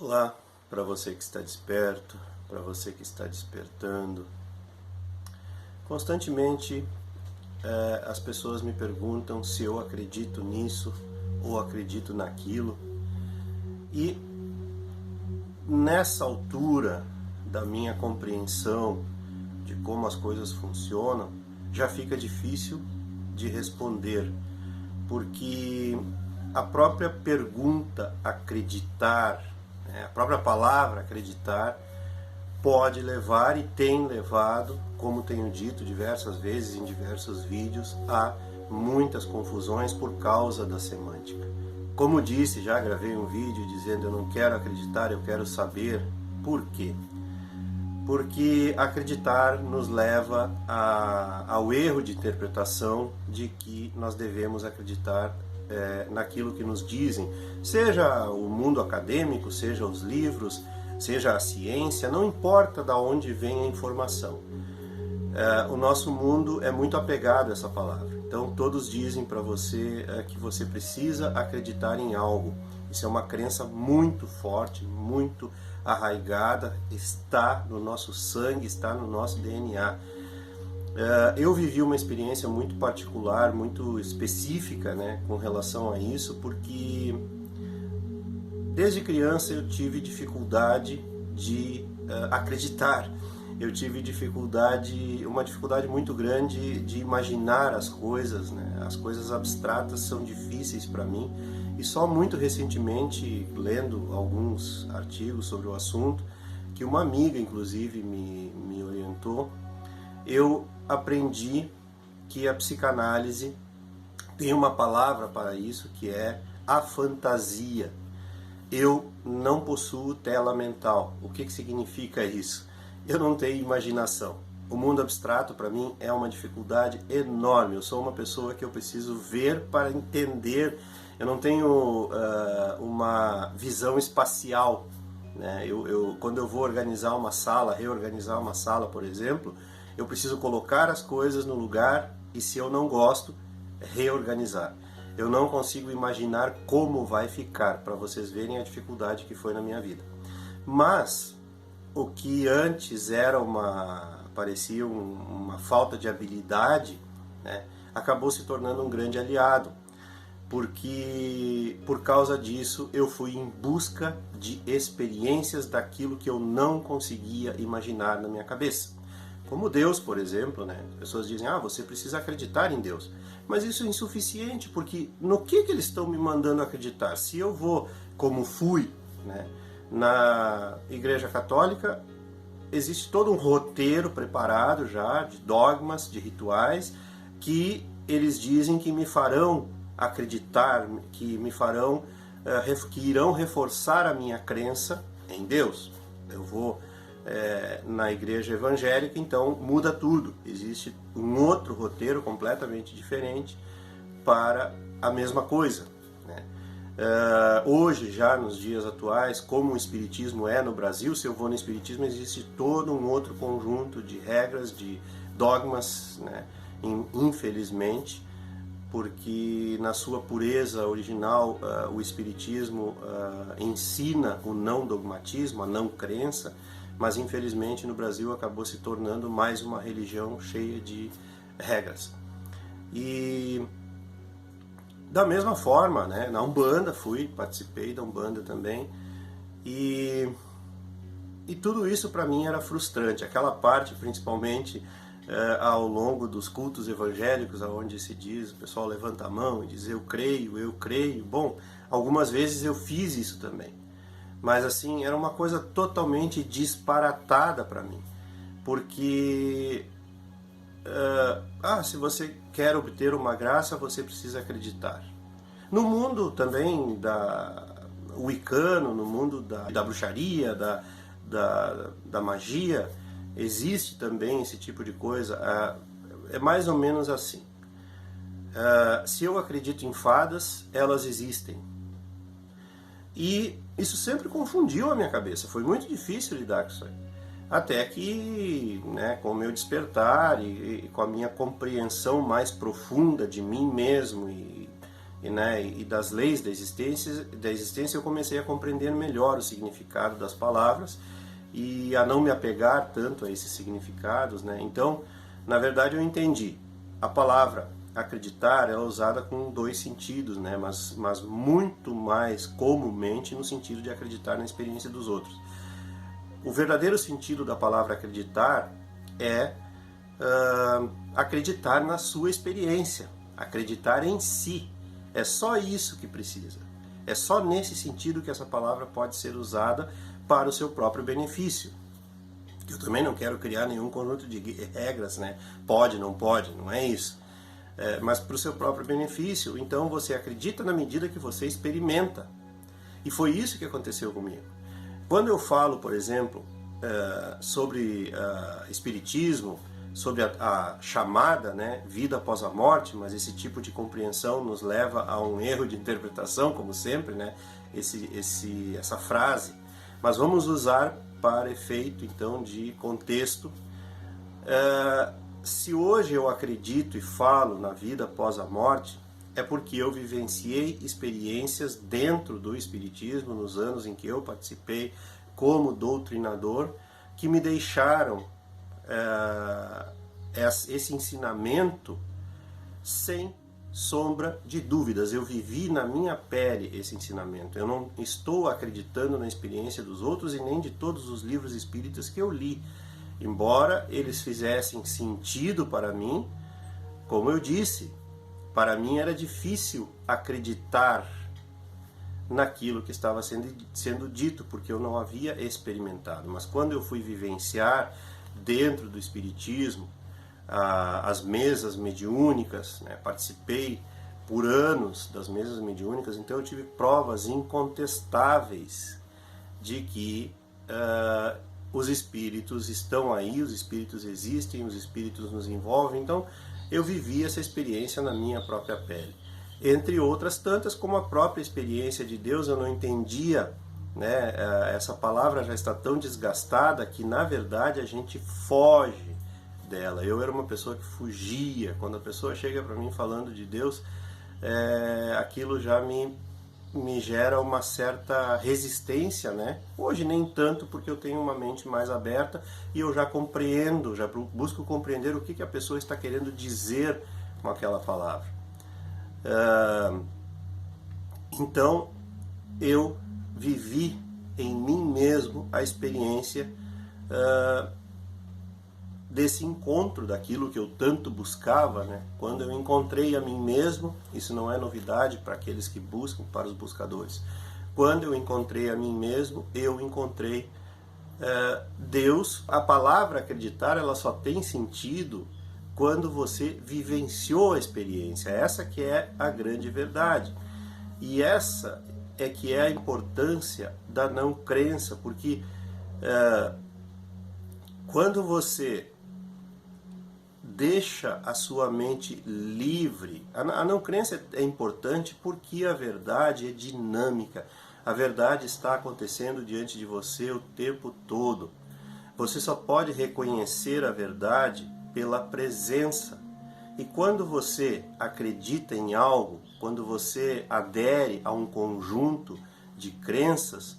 Olá, para você que está desperto, para você que está despertando. Constantemente as pessoas me perguntam se eu acredito nisso ou acredito naquilo. E nessa altura da minha compreensão de como as coisas funcionam, já fica difícil de responder, porque a própria pergunta acreditar, a própria palavra acreditar, pode levar e tem levado, como tenho dito diversas vezes em diversos vídeos, a muitas confusões por causa da semântica. Como disse, já gravei um vídeo dizendo: eu não quero acreditar, eu quero saber. Por quê? Porque acreditar nos leva ao erro de interpretação de que nós devemos acreditar naquilo que nos dizem, seja o mundo acadêmico, seja os livros, seja a ciência, não importa de onde vem a informação. O nosso mundo é muito apegado a essa palavra. Então todos dizem para você que você precisa acreditar em algo. Isso é uma crença muito forte, muito arraigada, está no nosso sangue, está no nosso DNA. Eu vivi uma experiência muito particular, muito específica, com relação a isso, porque desde criança eu tive dificuldade de acreditar. Eu tive uma dificuldade muito grande de imaginar as coisas, As coisas abstratas são difíceis para mim. E só muito recentemente, lendo alguns artigos sobre o assunto, que uma amiga inclusive me orientou, eu aprendi que a psicanálise tem uma palavra para isso, que é a fantasia. Eu não possuo tela mental. O que significa isso? Eu não tenho imaginação. O mundo abstrato para mim é uma dificuldade enorme. Eu sou uma pessoa que eu preciso ver para entender. Eu não tenho uma visão espacial. Quando eu vou organizar uma sala, reorganizar uma sala, por exemplo, eu preciso colocar as coisas no lugar e, se eu não gosto, reorganizar. Eu não consigo imaginar como vai ficar, para vocês verem a dificuldade que foi na minha vida. Mas o que antes parecia uma falta de habilidade, acabou se tornando um grande aliado, porque por causa disso eu fui em busca de experiências daquilo que eu não conseguia imaginar na minha cabeça. Como Deus, por exemplo, As pessoas dizem: você precisa acreditar em Deus. Mas isso é insuficiente, porque no que eles estão me mandando acreditar? Se eu vou, como fui, na Igreja Católica, existe todo um roteiro preparado já, de dogmas, de rituais, que eles dizem que me farão acreditar, que irão reforçar a minha crença em Deus. Eu vou na igreja evangélica, então muda tudo. Existe um outro roteiro completamente diferente para a mesma coisa. Hoje, já nos dias atuais, como o Espiritismo é no Brasil, se eu vou no Espiritismo, existe todo um outro conjunto de regras, de dogmas, infelizmente, porque na sua pureza original o Espiritismo ensina o não dogmatismo, a não crença, mas infelizmente no Brasil acabou se tornando mais uma religião cheia de regras. E da mesma forma, na Umbanda participei da Umbanda também, e tudo isso para mim era frustrante. Aquela parte, principalmente ao longo dos cultos evangélicos, onde se diz, o pessoal levanta a mão e diz: eu creio, eu creio. Bom, algumas vezes eu fiz isso também. Mas assim, era uma coisa totalmente disparatada para mim. Porque se você quer obter uma graça, você precisa acreditar. No mundo também wicano, no mundo da bruxaria, da magia, existe também esse tipo de coisa. É mais ou menos assim. Se eu acredito em fadas, elas existem. E isso sempre confundiu a minha cabeça. Foi muito difícil lidar com isso aí. Até que, com o meu despertar e com a minha compreensão mais profunda de mim mesmo e das leis da existência, eu comecei a compreender melhor o significado das palavras e a não me apegar tanto a esses significados, né? Então, na verdade, eu entendi. A palavra acreditar é usada com dois sentidos, né? Mas muito mais comumente no sentido de acreditar na experiência dos outros. O verdadeiro sentido da palavra acreditar é acreditar na sua experiência, acreditar em si. É só isso que precisa. É só nesse sentido que essa palavra pode ser usada para o seu próprio benefício. Eu também não quero criar nenhum conjunto de regras, né? Pode, não é isso. Mas para o seu próprio benefício. Então você acredita na medida que você experimenta. E foi isso que aconteceu comigo. Quando eu falo, por exemplo, sobre espiritismo, sobre a chamada, né, vida após a morte, mas esse tipo de compreensão nos leva a um erro de interpretação, como sempre, né, essa frase. Mas vamos usar para efeito, então, de contexto. Se hoje eu acredito e falo na vida após a morte, é porque eu vivenciei experiências dentro do espiritismo, nos anos em que eu participei como doutrinador, que me deixaram esse ensinamento sem sombra de dúvidas. Eu vivi na minha pele esse ensinamento. Eu não estou acreditando na experiência dos outros e nem de todos os livros espíritas que eu li. Embora eles fizessem sentido para mim, como eu disse, para mim era difícil acreditar naquilo que estava sendo dito, porque eu não havia experimentado. Mas quando eu fui vivenciar dentro do espiritismo as mesas mediúnicas, né, participei por anos das mesas mediúnicas, então eu tive provas incontestáveis de que os espíritos estão aí, os espíritos existem, os espíritos nos envolvem. Então eu vivi essa experiência na minha própria pele. Entre outras tantas, como a própria experiência de Deus, eu não entendia, né? Essa palavra já está tão desgastada que, na verdade, a gente foge dela. Eu era uma pessoa que fugia. Quando a pessoa chega para mim falando de Deus, aquilo já me gera uma certa resistência, né? Hoje nem tanto, porque eu tenho uma mente mais aberta e eu já compreendo, já busco compreender o que a pessoa está querendo dizer com aquela palavra. Então eu vivi em mim mesmo a experiência desse encontro, daquilo que eu tanto buscava, né? Quando eu encontrei a mim mesmo, isso não é novidade para aqueles que buscam, para os buscadores. Quando eu encontrei a mim mesmo, eu encontrei Deus. A palavra acreditar, ela só tem sentido quando você vivenciou a experiência. Essa que é a grande verdade. E essa é que é a importância da não crença, porque quando você deixa a sua mente livre, a não crença é importante porque a verdade é dinâmica. A verdade está acontecendo diante de você o tempo todo. Você só pode reconhecer a verdade pela presença. E quando você acredita em algo, quando você adere a um conjunto de crenças,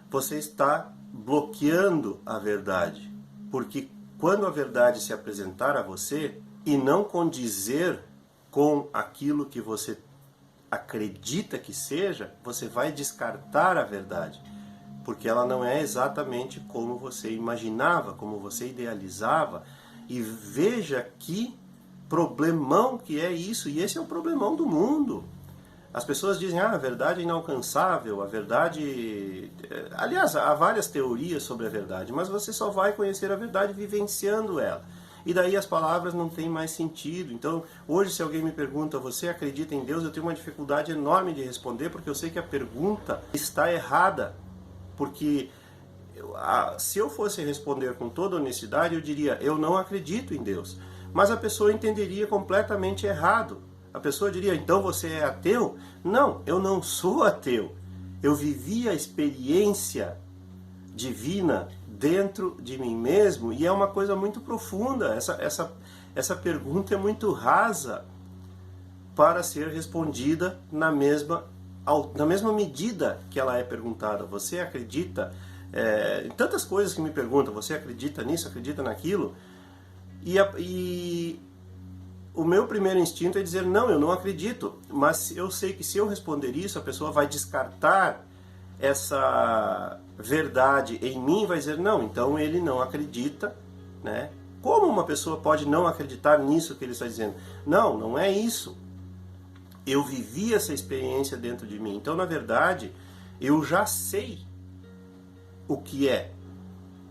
você está bloqueando a verdade. Porque quando a verdade se apresentar a você e não condizer com aquilo que você acredita que seja, você vai descartar a verdade. Porque ela não é exatamente como você imaginava, como você idealizava. E veja que problemão que é isso, e esse é o problemão do mundo. As pessoas dizem, a verdade é inalcançável, a verdade... Aliás, há várias teorias sobre a verdade, mas você só vai conhecer a verdade vivenciando ela. E daí as palavras não têm mais sentido. Então, hoje, se alguém me pergunta, você acredita em Deus? Eu tenho uma dificuldade enorme de responder, porque eu sei que a pergunta está errada. Porque se eu fosse responder com toda honestidade, eu diria, eu não acredito em Deus. Mas a pessoa entenderia completamente errado. A pessoa diria, então você é ateu? Não, eu não sou ateu. Eu vivi a experiência divina dentro de mim mesmo e é uma coisa muito profunda. Essa pergunta é muito rasa. para ser respondida na mesma medida que ela é perguntada. Você acredita em tantas coisas que me perguntam, você acredita nisso, acredita naquilo? E o meu primeiro instinto é dizer, não, eu não acredito, mas eu sei que se eu responder isso, a pessoa vai descartar essa verdade em mim, vai dizer, não, então ele não acredita, né? Como uma pessoa pode não acreditar nisso que ele está dizendo? Não, não é isso. Eu vivi essa experiência dentro de mim. Então, na verdade, eu já sei o que é.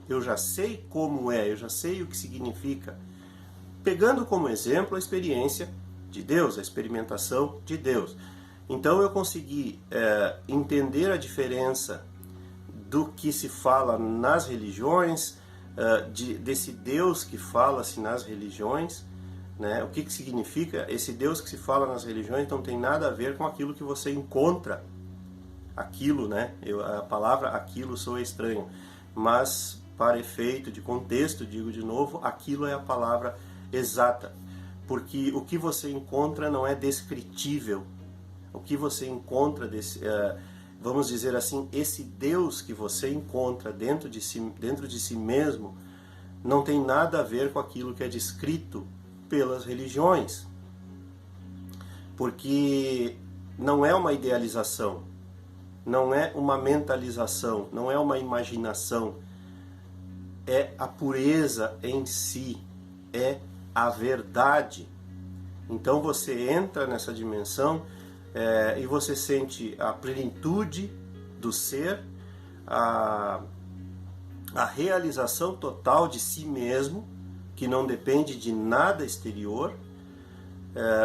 Eu já sei como é, eu já sei o que significa. Pegando como exemplo a experiência de Deus, a experimentação de Deus. Então eu consegui entender a diferença do que se fala nas religiões, desse Deus que fala-se nas religiões, né? O que significa esse Deus que se fala nas religiões não tem nada a ver com aquilo que você encontra. Aquilo, né? A palavra aquilo soa estranho, mas para efeito de contexto, digo de novo, aquilo é a palavra exata, porque o que você encontra não é descritível. O que você encontra, vamos dizer assim, esse Deus que você encontra dentro de si mesmo, não tem nada a ver com aquilo que é descrito pelas religiões, porque não é uma idealização, não é uma mentalização, não é uma imaginação, é a pureza em si, é a verdade. Então você entra nessa dimensão e você sente a plenitude do ser, a realização total de si mesmo, que não depende de nada exterior,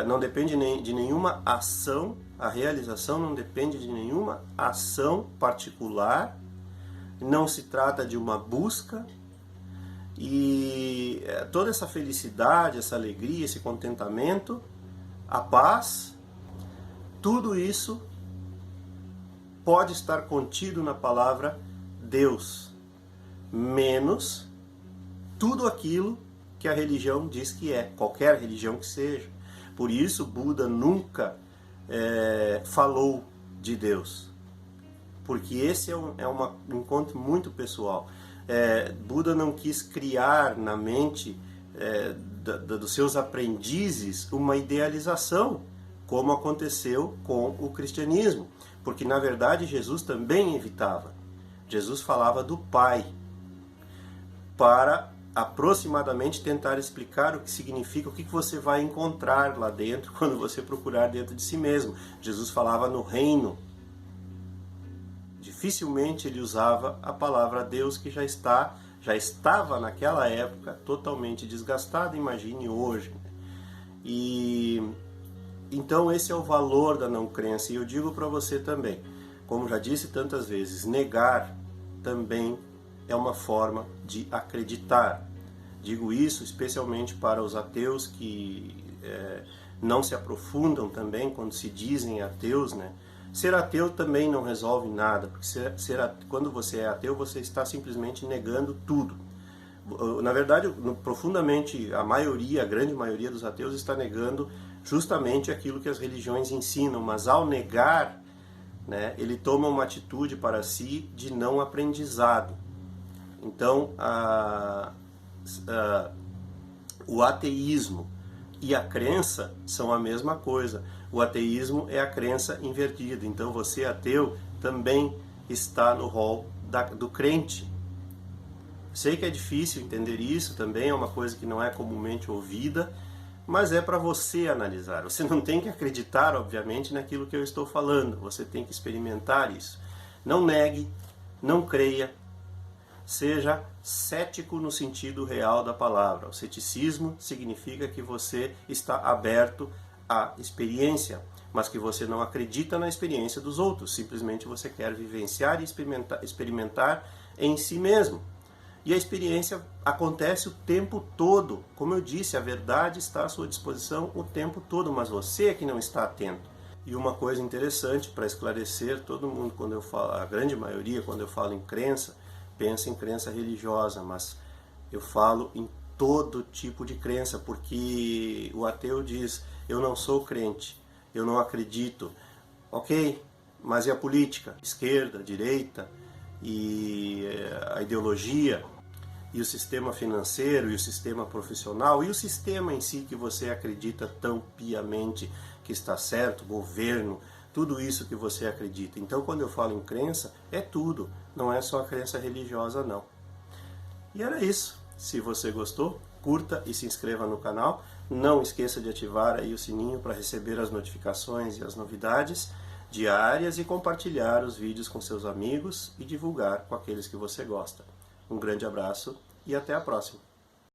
não depende de nenhuma ação, a realização não depende de nenhuma ação particular, não se trata de uma busca, e toda essa felicidade, essa alegria, esse contentamento, a paz, tudo isso pode estar contido na palavra Deus, menos tudo aquilo que a religião diz que é, qualquer religião que seja. Por isso Buda nunca falou de Deus, porque esse é um encontro muito pessoal. Buda não quis criar na mente dos seus aprendizes uma idealização, como aconteceu com o cristianismo, porque na verdade Jesus também evitava. Jesus falava do Pai, para aproximadamente tentar explicar o que significa, o que você vai encontrar lá dentro quando você procurar dentro de si mesmo. Jesus falava no reino. Dificilmente ele usava a palavra Deus, que já estava naquela época totalmente desgastada, imagine hoje. E então esse é o valor da não crença, e eu digo para você também, como já disse tantas vezes, negar também é uma forma de acreditar. Digo isso especialmente para os ateus que não se aprofundam também quando se dizem ateus, né? Ser ateu também não resolve nada, porque quando você é ateu, você está simplesmente negando tudo. Na verdade, profundamente, a grande maioria dos ateus está negando justamente aquilo que as religiões ensinam, mas ao negar, né, ele toma uma atitude para si de não aprendizado. Então, o ateísmo e a crença são a mesma coisa. O ateísmo é a crença invertida. Então você, ateu, também está no rol do crente. Sei que é difícil entender isso, também é uma coisa que não é comumente ouvida, mas é para você analisar. Você não tem que acreditar, obviamente, naquilo que eu estou falando. Você tem que experimentar isso. Não negue, não creia. Seja cético no sentido real da palavra. O ceticismo significa que você está aberto à experiência, mas que você não acredita na experiência dos outros. Simplesmente você quer vivenciar e experimentar em si mesmo. E a experiência acontece o tempo todo. Como eu disse, a verdade está à sua disposição o tempo todo, mas você é que não está atento. E uma coisa interessante para esclarecer, todo mundo, quando eu falo, a grande maioria, quando eu falo em crença, pensa em crença religiosa, mas eu falo em todo tipo de crença, porque o ateu diz, eu não sou crente, eu não acredito. Ok, mas e a política? Esquerda, direita, e a ideologia, e o sistema financeiro, e o sistema profissional, e o sistema em si que você acredita tão piamente que está certo, governo, tudo isso que você acredita. Então, quando eu falo em crença, é tudo, não é só a crença religiosa, não. E era isso. Se você gostou, curta e se inscreva no canal. Não esqueça de ativar aí o sininho para receber as notificações e as novidades diárias e compartilhar os vídeos com seus amigos e divulgar com aqueles que você gosta. Um grande abraço e até a próxima!